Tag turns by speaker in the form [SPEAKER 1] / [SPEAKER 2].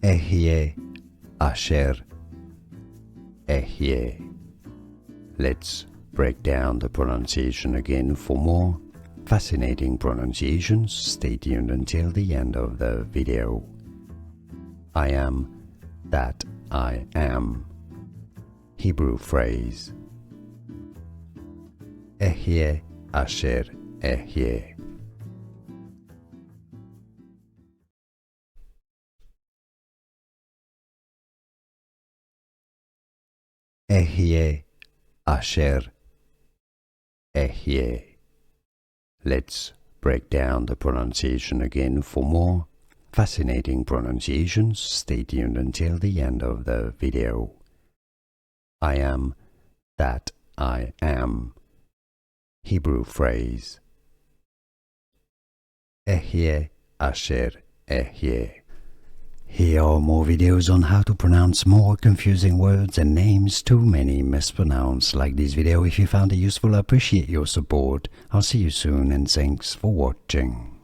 [SPEAKER 1] Ehyeh Asher Ehyeh. Let's break down the pronunciation again. For more fascinating pronunciations, stay tuned until the end of the video. I am that I am. Hebrew phrase. Ehyeh Asher Ehyeh. Ehyeh Asher Ehyeh. Let's break down the pronunciation again. For more fascinating pronunciations, stay tuned until the end of the video. I am that I am. Hebrew phrase. Ehyeh Asher Ehyeh. Here are more videos on how to pronounce more confusing words and names too many mispronounced. Like this video if you found it useful. I appreciate your support. I'll see you soon and thanks for watching.